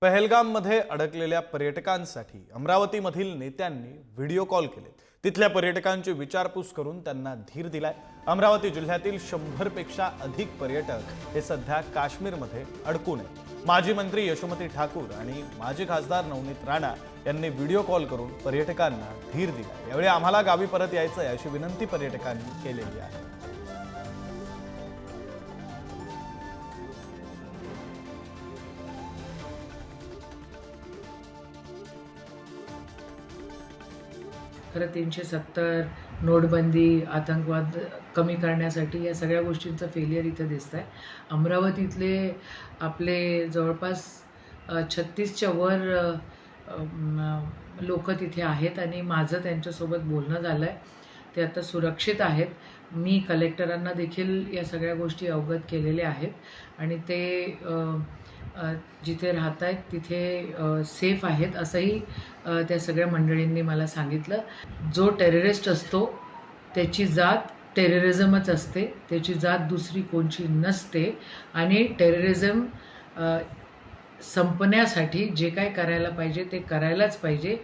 पहलगाममध्ये अडकलेल्या पर्यटकांसाठी अमरावतीमधील नेत्यांनी व्हिडिओ कॉल केले। तिथल्या पर्यटकांची विचारपूस करून त्यांना धीर दिलाय। अमरावती जिल्ह्यातील 100 पेक्षा अधिक पर्यटक हे सध्या काश्मीरमध्ये अडकून आहेत। माजी मंत्री यशोमती ठाकूर आणि माजी खासदार नवनीत राणा यांनी व्हिडिओ कॉल करून पर्यटकांना धीर दिला। यावेळी आम्हाला गावी परत यायचंय अशी विनंती पर्यटकांनी केलेली आहे। खरं 370 नोटबंदी आतंकवाद कमी करण्यासाठी या सगळ्या गोष्टींचं फेलियर इथे दिसतंय। अमरावतीतले आपले जवळपास 36च्या वर लोक तिथे आहेत आणि माझं त्यांच्यासोबत बोलणं झालंय। ते आता सुरक्षित आहेत। मी कलेक्टरांना देखील या सगळ्या गोष्टी अवगत केलेल्या आहेत आणि ते जिथे राहत आहेत तिथे सेफ आहेत असंही त्या सगळ्या मंडळींनी मला सांगितलं। जो टेररिस्ट असतो त्याची जात टेररिझमच असते, त्याची जात दुसरी कोणची नसते आणि टेररिझम संपण्यासाठी जे काय करायला पाहिजे ते करायलाच पाहिजे।